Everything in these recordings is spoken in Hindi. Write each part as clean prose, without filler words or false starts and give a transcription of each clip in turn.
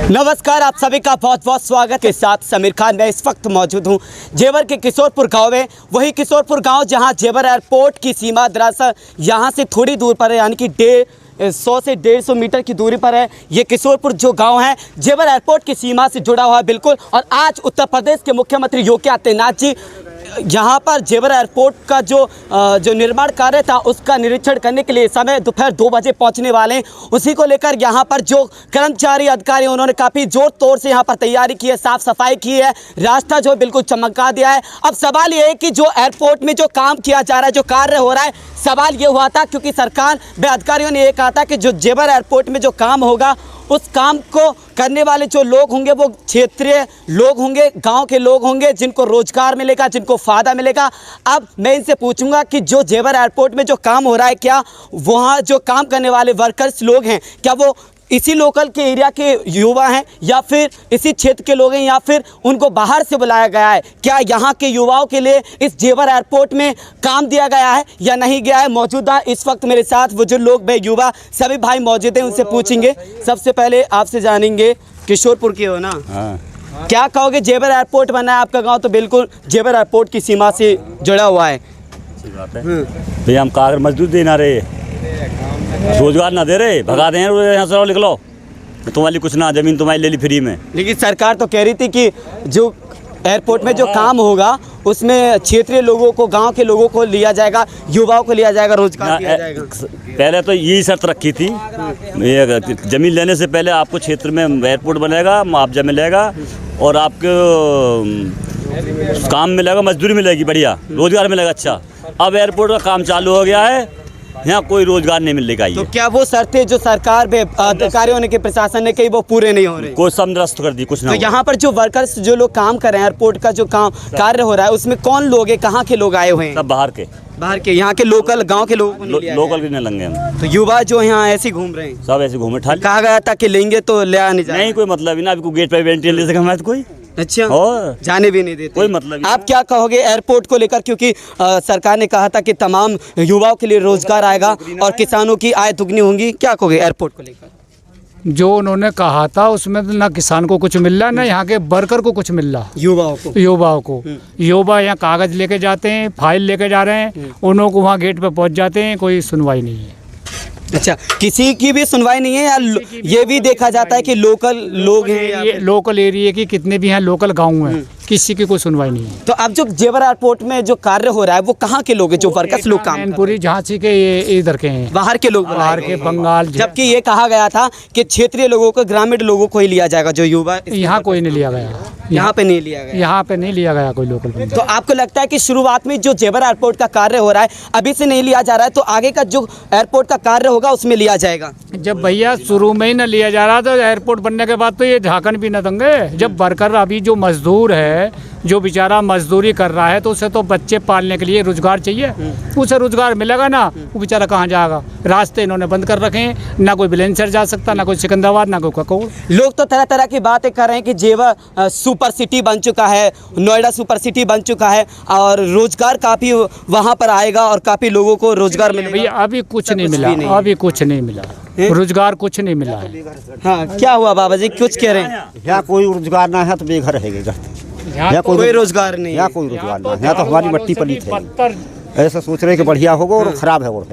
नमस्कार, आप सभी का बहुत बहुत स्वागत के साथ समीर खान। मैं इस वक्त मौजूद हूं जेवर के किशोरपुर गांव में। वही किशोरपुर गांव जहां जेवर एयरपोर्ट की सीमा दरअसल यहां से थोड़ी दूर पर है, यानी कि 100 से 150 मीटर की दूरी पर है। ये किशोरपुर जो गांव है जेवर एयरपोर्ट की सीमा से जुड़ा हुआ है बिल्कुल। और आज उत्तर प्रदेश के मुख्यमंत्री योगी आदित्यनाथ जी यहाँ पर जेवर एयरपोर्ट का जो निर्माण कार्य था उसका निरीक्षण करने के लिए समय दोपहर 2 बजे पहुँचने वाले हैं। उसी को लेकर यहाँ पर जो कर्मचारी अधिकारी उन्होंने काफ़ी जोर तोड़ से यहाँ पर तैयारी की है, साफ़ सफाई की है, रास्ता जो बिल्कुल चमका दिया है। अब सवाल ये है कि जो एयरपोर्ट में जो काम किया जा रहा है, जो कार्य हो रहा है, सवाल ये हुआ था क्योंकि सरकार व अधिकारियों ने ये कहा था कि जो जेवर एयरपोर्ट में जो काम होगा उस काम को करने वाले जो लोग होंगे वो क्षेत्रीय लोग होंगे, गांव के लोग होंगे, जिनको रोजगार मिलेगा, जिनको फ़ायदा मिलेगा। अब मैं इनसे पूछूंगा कि जो जेवर एयरपोर्ट में जो काम हो रहा है, क्या वहाँ जो काम करने वाले वर्कर्स लोग हैं, क्या वो इसी लोकल के एरिया के युवा हैं या फिर इसी क्षेत्र के लोग हैं या फिर उनको बाहर से बुलाया गया है? क्या यहाँ के युवाओं के लिए इस जेवर एयरपोर्ट में काम दिया गया है या नहीं गया है? मौजूदा इस वक्त मेरे साथ वो जो लोग वे युवा सभी भाई मौजूद हैं, उनसे पूछेंगे। सबसे पहले आपसे जानेंगे, किशोरपुर के हो ना? हाँ। क्या कहोगे, जेवर एयरपोर्ट बना है आपका गाँव तो बिल्कुल जेवर एयरपोर्ट की सीमा से जुड़ा हुआ है। भैया हम कागज मजदूर देना रहे, रोजगार ना दे रहे, भगा दे यहाँ से, लिख लो तुम्हारी कुछ ना, जमीन तुम्हारी ले ली फ्री में। लेकिन सरकार तो कह रही थी कि जो एयरपोर्ट में जो काम होगा उसमें क्षेत्रीय लोगों को, गांव के लोगों को लिया जाएगा, युवाओं को लिया जाएगा, रोजगार दिया जाएगा। पहले तो यही शर्त रखी थी, जमीन लेने से पहले आपको क्षेत्र में एयरपोर्ट बनेगा, मुआवजा मिलेगा और आपको काम मिलेगा, मजदूरी मिलेगी, बढ़िया रोजगार मिलेगा। अच्छा, अब एयरपोर्ट का काम चालू हो गया है, यहाँ कोई रोजगार नहीं मिलेगा। तो क्या वो शर्तें जो सरकार में अधिकारियों ने, के प्रशासन ने कही, वो पूरे नहीं हो रहे? कोई सब निरस्त कर दी, कुछ ना। तो यहाँ पर जो वर्कर्स, जो लोग काम कर रहे हैं, एयरपोर्ट का जो काम कार्य हो रहा है, उसमें कौन लोग हैं, कहाँ के लोग आए हुए हैं? सब बाहर के, यहाँ के लोकल गांव के लोगों को नहीं लिया लोकल भी नहीं लेंगे हम। तो युवा जो यहाँ ऐसे घूम रहे हैं, सब ऐसे घूमे ठाल। कहा गया था कि लेंगे तो ले नहीं जाए, नहीं कोई मतलब ही ना, अभी गेट पे एंट्री ले सके हमारे तो कोई। अच्छा, और जाने भी नहीं देते, कोई मतलब। आप क्या कहोगे एयरपोर्ट को लेकर? क्योंकि सरकार ने कहा था कि तमाम युवाओं के लिए रोजगार आएगा और किसानों की आय दुगनी होगी, क्या कहोगे एयरपोर्ट को लेकर? जो उन्होंने कहा था उसमें ना किसान को कुछ मिल रहा, ना यहाँ के वर्कर को कुछ मिल रहा, युवाओं को युवा यहाँ कागज लेके जाते हैं, फाइल लेके जा रहे हैं, उन को वहाँ गेट पे पहुँच जाते हैं, कोई सुनवाई नहीं है। अच्छा, किसी की भी सुनवाई नहीं है? या ये भी देखा जाता है कि लोकल लोग हैं, ये लोकल एरिया की कितने भी हैं, लोकल गाँव हैं, किसी की कोई सुनवाई नहीं है। तो अब जो जेवर एयरपोर्ट में जो कार्य हो रहा है वो कहाँ के लोग हैं, जो वर्कर्स लोग काम? पूरी झांसी के, ये इधर के हैं, बाहर के लोग, बाहर के, बंगाल। जबकि ये कहा गया था कि क्षेत्रीय लोगों को, ग्रामीण लोगों को ही लिया जाएगा, जो युवा। यहाँ कोई नहीं लिया गया, यहाँ पे नहीं लिया गया, यहाँ पे नहीं लिया गया कोई लोकल। तो आपको लगता है कि शुरुआत में जो जेवर एयरपोर्ट का कार्य हो रहा है अभी से नहीं लिया जा रहा है, तो आगे का जो एयरपोर्ट का कार्य होगा उसमें लिया जाएगा? जब भैया शुरू में ही न लिया जा रहा तो एयरपोर्ट बनने के बाद तो ये झाकन भी न देंगे। जब वर्कर, अभी जो मजदूर है, जो बेचारा मजदूरी कर रहा है, तो उसे तो बच्चे पालने के लिए रोजगार चाहिए, उसे रोजगार मिलेगा ना, वो बेचारा कहाँ जाएगा? रास्ते इन्होंने बंद कर रखे हैं, ना कोई बुलंदशहर जा सकता, ना कोई सिकंदराबाद, ना कोई ककोड़। लोग तो तरह तरह की बातें कर रहे हैं कि जेवर सुपर सिटी बन चुका है, नोएडा सुपर सिटी बन चुका है और रोजगार काफ़ी वहाँ पर आएगा और काफ़ी लोगों को रोजगार मिलेगा। भैया अभी कुछ नहीं मिला, अभी कुछ नहीं मिला, रोजगार कुछ नहीं मिला है। हाँ, क्या हुआ बाबा जी, कुछ कह रहे हैं? यहाँ कोई रोजगार ना है तो बेघर रहेगा, यहाँ कोई रोजगार नहीं, यहाँ कोई रोजगार ना, यहाँ तो हमारी मट्टी पलीत है। ऐसा सोच रहे कि बढ़िया होगा और खराब है, और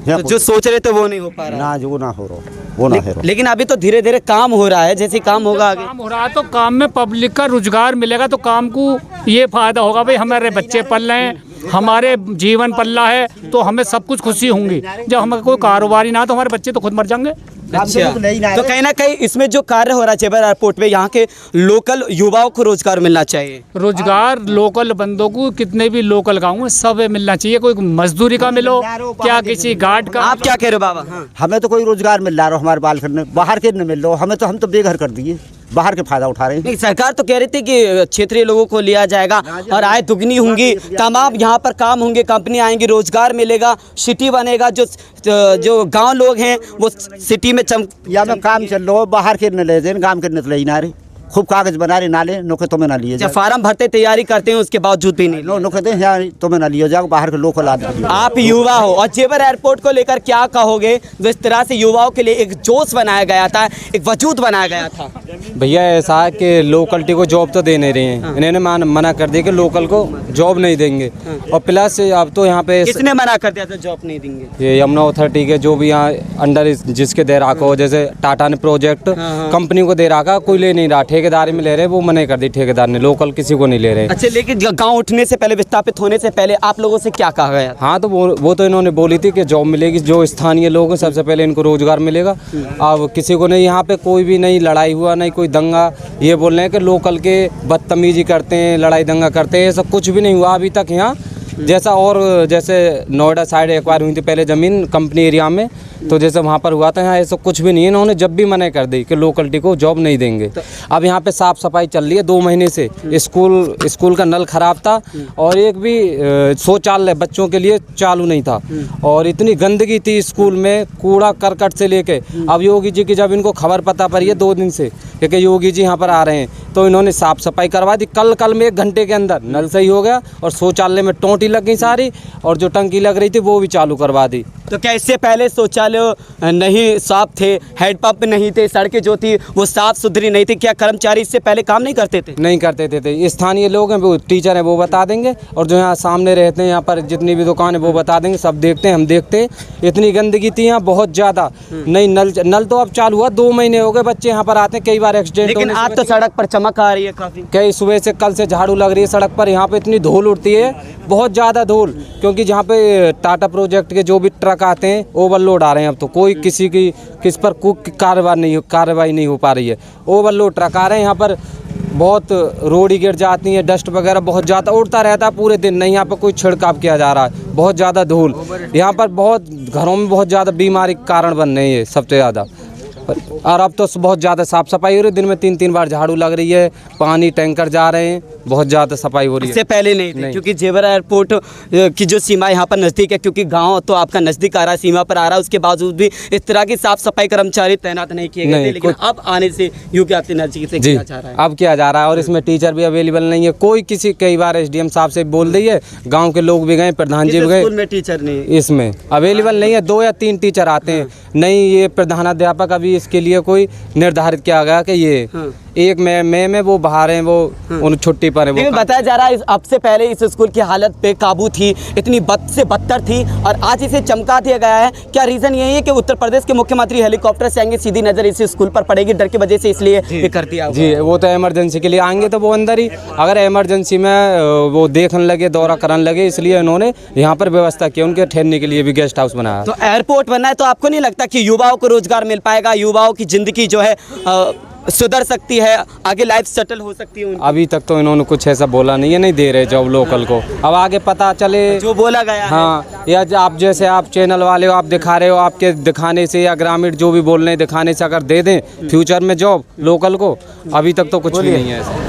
है जो सोच रहे थे वो नहीं हो पा रहा ना, जो ना हो रहा वो ना है। लेकिन अभी तो धीरे धीरे काम हो रहा है, जैसे काम होगा आगे। काम हो रहा है तो काम में पब्लिक का रोजगार मिलेगा, तो काम को ये फायदा होगा, भाई हमारे बच्चे पल रहे हैं, हमारे जीवन पल्ला है, तो हमें सब कुछ खुशी होंगी। जब हमें कोई कारोबारी ना, तो हमारे बच्चे तो खुद मर जाएंगे। अच्छा, तो कहीं ना कहीं इसमें जो कार्य हो रहा है जेवर एयरपोर्ट में, यहाँ के लोकल युवाओं को रोजगार मिलना चाहिए। रोजगार लोकल बंदों को, कितने भी लोकल गाँव में सब मिलना चाहिए। कोई मजदूरी का मिलो, क्या किसी गार्ड का। आप क्या कह रहे हो बाबा? हाँ। हमें तो कोई रोजगार मिल रहा है, हमारे बाल करने, बाहर के न मिल रहा, हमें तो, हम तो बेघर कर दिए, बाहर के फायदा उठा रहे हैं। सरकार तो कह रही थी कि क्षेत्रीय लोगों को लिया जाएगा और आय दुगनी होंगी, तमाम यहाँ पर काम होंगे, कंपनी आएंगी, रोजगार मिलेगा, सिटी बनेगा, जो गांव लोग हैं वो सिटी में या में काम चल रहा हो, बाहर के न ले जाए, काम करने तो ले ना रहे। खूब कागज बना रहे नाले नोके तुम्हें ना लिए जब फार्म भरते तैयारी करते हैं उसके बावजूद भी नहीं। नोके दे यहाँ तुम्हें ना लियो जाओ बाहर के लोकल आदमी। आप युवा हो और जेवर एयरपोर्ट को लेकर क्या कहोगे? जिस तरह से युवाओं के लिए एक जोश बनाया गया था, एक वजूद बनाया गया था। भैया ऐसा है कि लोकलिटी को जॉब तो दे नहीं रहे हैं, इन्होंने मना कर दिया कि लोकल को जॉब नहीं देंगे। और प्लस अब तो यहाँ पे किसने मना कर दिया था जॉब नहीं देंगे? ये यमुना अथॉरिटी के जो भी यहाँ अंडर जिसके दे रखा हो, जैसे टाटा ने प्रोजेक्ट कंपनी को दे रखा, कोई ले नहीं रहा, ठेकेदारी में ले रहे, वो मना कर दी ठेकेदार ने, लोकल किसी को नहीं ले रहे। अच्छा, लेकिन गांव उठने से पहले, विस्थापित होने से पहले आप लोगों से क्या कहा गया? हाँ तो वो तो इन्होंने बोली थी कि जॉब मिलेगी, जो स्थानीय लोग हैं सबसे पहले इनको रोजगार मिलेगा। अब किसी को नहीं, यहाँ पे कोई भी नहीं लड़ाई हुआ, नहीं कोई दंगा। ये बोल रहे हैं कि लोकल के बदतमीजी करते हैं, लड़ाई दंगा करते हैं, ऐसा कुछ भी नहीं हुआ अभी तक यहाँ। जैसा और जैसे नोएडा साइड एक्वायर हुई थी पहले ज़मीन कंपनी एरिया में, तो जैसे वहाँ पर हुआ था, यहाँ ऐसा कुछ भी नहीं है। इन्होंने जब भी मना कर दी कि लोकलिटी को जॉब नहीं देंगे। अब यहाँ पे साफ़ सफाई चल रही है 2 महीने से। स्कूल का नल ख़राब था और एक भी शौचालय बच्चों के लिए चालू नहीं था और इतनी गंदगी थी स्कूल में, कूड़ा करकट से लेके। अब योगी जी की जब इनको खबर पता पड़ी है 2 दिन से कि योगी जी यहाँ पर आ रहे हैं, तो इन्होंने साफ़ सफाई करवा दी। कल में 1 घंटे के अंदर नल सही हो गया और शौचालय में टोंटी लग गई सारी, और जो टंकी लग रही थी वो भी चालू करवा दी। तो क्या इससे पहले शौचालय नहीं साफ थे, हैंडपंप नहीं थे, सड़कें जो थी वो साफ सुथरी नहीं थी? क्या कर्मचारी इससे पहले काम नहीं करते थे? नहीं करते थे। स्थानीय लोग हैं, वो टीचर हैं, वो बता देंगे, और जो यहाँ सामने रहते हैं यहाँ पर जितनी भी दुकान है वो बता देंगे, सब देखते हैं, हम देखते हैं। इतनी गंदगी थी यहाँ बहुत ज़्यादा। नहीं नल तो अब चालू हुआ, 2 महीने हो गए, बच्चे यहाँ पर आते हैं, कई बार एक्सीडेंट। लेकिन आज तो सड़क पर चमक आ रही है काफ़ी। कई सुबह से कल से झाड़ू लग रही है सड़क पर। यहाँ पे इतनी धूल उड़ती है, बहुत ज़्यादा धूल, क्योंकि जहाँ पे टाटा प्रोजेक्ट के जो भी ट्रक आते हैं ओवरलोड आ रहे हैं। अब तो कोई किस पर कार्रवाई नहीं हो पा रही है। ओवरलोड ट्रक आ रहे हैं यहाँ पर, बहुत रोड गिर जाती है, डस्ट वगैरह बहुत ज़्यादा उड़ता रहता है पूरे दिन। नहीं यहाँ पर कोई छिड़काव किया जा रहा है, बहुत ज़्यादा धूल यहाँ पर, बहुत घरों में बहुत ज़्यादा बीमारी का कारण बन रही है सबसे ज़्यादा। और अब तो बहुत ज़्यादा साफ़ सफाई हो रही है, दिन में 3-3 बार झाड़ू लग रही है, पानी टैंकर जा रहे हैं, बहुत ज़्यादा सफाई हो रही है। इससे पहले नहीं थी, क्योंकि जेवर एयरपोर्ट की जो सीमा यहाँ पर नज़दीक है, क्योंकि गांव तो आपका नज़दीक आ रहा है, सीमा पर आ रहा है, उसके बावजूद भी इस तरह की साफ़ सफाई कर्मचारी तैनात नहीं किए गए थे। लेकिन अब आने से यूपी आपके नज़दीक से किया जा रहा है। अब किया जा रहा है, और इसमें टीचर भी अवेलेबल नहीं है कोई। कई बार SDM साहब से बोल दी है, गाँव के लोग भी गए, प्रधान जी भी गए, स्कूल में टीचर नहीं, इसमें अवेलेबल नहीं है। 2 या 3 टीचर आते हैं, नहीं ये प्रधानाध्यापक अभी इसके लिए कोई निर्धारित किया गया कि ये 1 मई में वो बाहर हैं, वो उन छुट्टी पर है। लेकिन बताया जा रहा है अब से पहले इस स्कूल की हालत बेकाबू थी, इतनी बद से बदतर थी, और आज इसे चमका दिया गया है। क्या रीज़न यही है कि उत्तर प्रदेश के मुख्यमंत्री हेलीकॉप्टर से आएंगे, सीधी नज़र इस स्कूल पर पड़ेगी डर की वजह से, इसलिए ये कर दिया? जी, वो तो इमरजेंसी के लिए आएंगे, तो वो अंदर ही, अगर इमरजेंसी में वो देखने लगे, दौरा करने लगे, इसलिए इन्होंने यहाँ पर व्यवस्था की, उनके ठहरने के लिए भी गेस्ट हाउस बनाया। तो एयरपोर्ट बनना है तो आपको नहीं लगता कि युवाओं को रोजगार मिल पाएगा, युवाओं की ज़िंदगी जो है सुधर सकती है, आगे लाइफ सेटल हो सकती है उनकी? अभी तक तो इन्होंने कुछ ऐसा बोला नहीं है, नहीं दे रहे जॉब लोकल को। अब आगे पता चले जो बोला गया है। हाँ, या आप जैसे आप चैनल वाले हो, आप दिखा रहे हो, आपके दिखाने से या ग्रामीण जो भी बोल रहे हैं दिखाने से अगर दे दें फ्यूचर में जॉब लोकल को, अभी तक तो कुछ भी नहीं है ऐसा।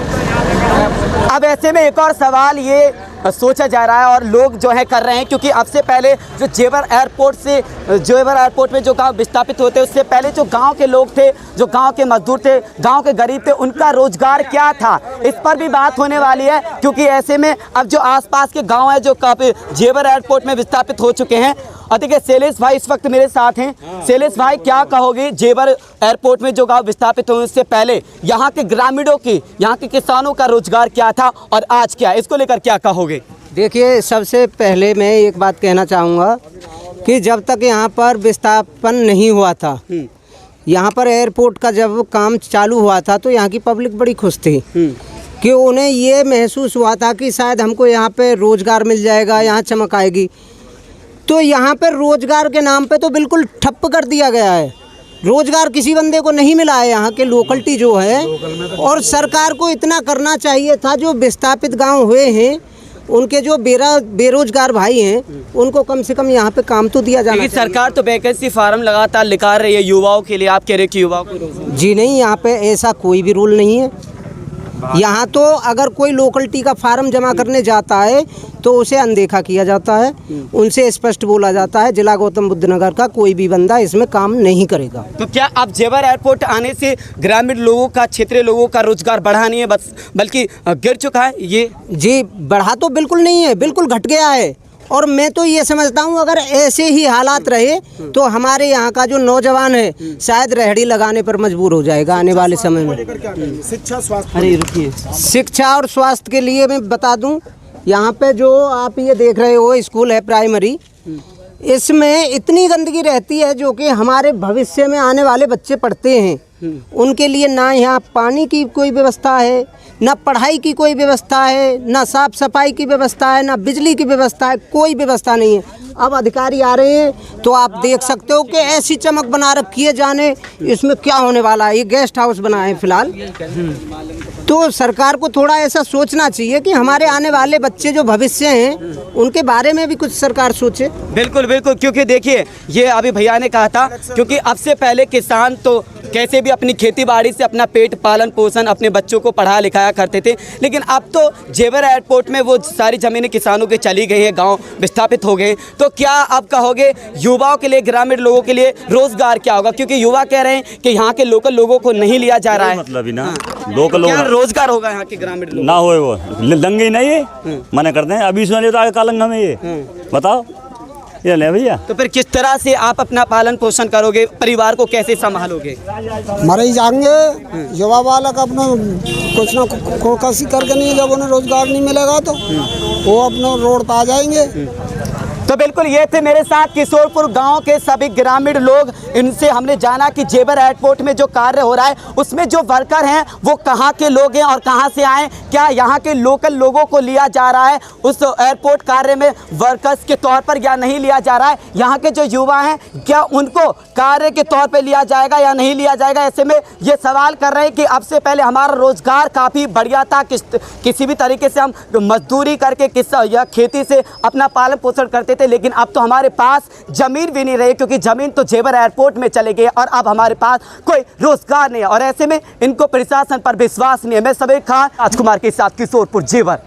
अब ऐसे में एक और सवाल ये सोचा जा रहा है और लोग जो है कर रहे हैं, क्योंकि अब से पहले जो जेवर एयरपोर्ट में जो गांव विस्थापित होते उससे पहले जो गांव के लोग थे, जो गांव के मजदूर थे, गांव के गरीब थे, उनका रोजगार क्या था, इस पर भी बात होने वाली है। क्योंकि ऐसे में अब जो आसपास के गांव हैं जो काफ़ी जेवर एयरपोर्ट में विस्थापित हो चुके हैं। और देखिए शैलेश भाई इस वक्त मेरे साथ हैं। शैलेश भाई, क्या कहोगे, जेवर एयरपोर्ट में जो गांव विस्थापित हुए उससे पहले यहाँ के ग्रामीणों की, यहाँ के किसानों का रोजगार क्या था और आज क्या, इसको लेकर क्या कहोगे? देखिए, सबसे पहले मैं एक बात कहना चाहूँगा कि जब तक यहाँ पर विस्थापन नहीं हुआ था, यहाँ पर एयरपोर्ट का जब काम चालू हुआ था, तो यहाँ की पब्लिक बड़ी खुश थी कि उन्हें ये महसूस हुआ था कि शायद हमको यहाँ पे रोज़गार मिल जाएगा, यहाँ चमक आएगी। तो यहाँ पर रोज़गार के नाम पे तो बिल्कुल ठप्प कर दिया गया है, रोज़गार किसी बंदे को नहीं मिला है यहाँ के लोकलिटी जो है। और सरकार को इतना करना चाहिए था, जो विस्थापित गांव हुए हैं उनके जो बेरोजगार भाई हैं उनको कम से कम यहाँ पे काम तो दिया जाना चाहिए। सरकार तो वैकेंसी फार्म लगातार निकाल रही है युवाओं के लिए, आप कह रहे हैं कि युवाओं को? जी नहीं, यहाँ पे ऐसा कोई भी रूल नहीं है। यहाँ तो अगर कोई लोकलिटी का फार्म जमा करने जाता है तो उसे अनदेखा किया जाता है, उनसे स्पष्ट बोला जाता है जिला गौतम बुद्ध नगर का कोई भी बंदा इसमें काम नहीं करेगा। तो क्या अब जेवर एयरपोर्ट आने से ग्रामीण लोगों का, क्षेत्रीय लोगों का रोजगार बढ़ा नहीं है बस बल्कि गिर चुका है? ये जी बढ़ा तो बिल्कुल नहीं है, बिल्कुल घट गया है। और मैं तो ये समझता हूँ अगर ऐसे ही हालात रहे तो हमारे यहाँ का जो नौजवान है शायद रेहड़ी लगाने पर मजबूर हो जाएगा आने वाले समय में। शिक्षा, स्वास्थ्य, शिक्षा और स्वास्थ्य के लिए मैं बता दूं, यहाँ पे जो आप ये देख रहे हो स्कूल है प्राइमरी, इसमें इतनी गंदगी रहती है जो कि हमारे भविष्य में आने वाले बच्चे पढ़ते हैं उनके लिए ना यहाँ पानी की कोई व्यवस्था है, ना पढ़ाई की कोई व्यवस्था है, ना साफ सफाई की व्यवस्था है, ना बिजली की व्यवस्था है, कोई व्यवस्था नहीं है। अब अधिकारी आ रहे हैं तो आप देख सकते हो कि ऐसी चमक बना रखी है, जाने इसमें क्या होने वाला है। ये गेस्ट हाउस बना है फिलहाल। तो सरकार को थोड़ा ऐसा सोचना चाहिए कि हमारे आने वाले बच्चे जो भविष्य हैं उनके बारे में भी कुछ सरकार सोचे। बिल्कुल बिल्कुल, क्योंकि देखिए ये अभी भैया ने कहा था, क्योंकि अब से पहले किसान तो कैसे भी अपनी खेती बाड़ी से अपना पेट पालन पोषण अपने बच्चों को पढ़ा लिखाया करते थे, लेकिन अब तो जेवर एयरपोर्ट में वो सारी ज़मीनें किसानों के चली गई हैं, गांव विस्थापित हो गए। तो क्या अब कहोगे युवाओं के लिए, ग्रामीण लोगों के लिए रोजगार क्या होगा? क्योंकि युवा कह रहे हैं कि यहाँ के लोकल लोगों को नहीं लिया जा रहा है। मतलब ही ना लोकल लोग रोजगार होगा यहाँ के ग्रामीण लोग ना होए, वो दंगे ही नहीं है, मना करते हैं। अभी सुना तो आगे कालंगा में ये बताओ ये ले भैया। तो फिर किस तरह से आप अपना पालन पोषण करोगे, परिवार को कैसे संभालोगे? मर ही जाएंगे युवा बालक अपना कुछ ना कोशिश करके, नहीं जब उन्हें रोजगार नहीं मिलेगा तो वो अपने रोड पर आ जाएंगे। तो बिल्कुल ये थे मेरे साथ किशोरपुर गांव के सभी ग्रामीण लोग। इनसे हमने जाना कि जेवर एयरपोर्ट में जो कार्य हो रहा है उसमें जो वर्कर हैं वो कहां के लोग हैं और कहां से आए, क्या यहां के लोकल लोगों को लिया जा रहा है उस एयरपोर्ट कार्य में वर्कर्स के तौर पर या नहीं लिया जा रहा है, यहां के जो युवा हैं क्या उनको कार्य के तौर पर लिया जाएगा या नहीं लिया जाएगा। ऐसे में ये सवाल कर रहे हैं कि अब से पहले हमारा रोजगार काफ़ी बढ़िया था, किसी भी तरीके से हम मजदूरी करके या खेती से अपना पालन पोषण करते थे, लेकिन अब तो हमारे पास जमीन भी नहीं रही, क्योंकि जमीन तो जेवर एयरपोर्ट में चले गई और अब हमारे पास कोई रोजगार नहीं है। और ऐसे में इनको प्रशासन पर विश्वास नहीं है। मैं सबीर खान, राजकुमार के साथ, किशोरपुर, जेवर।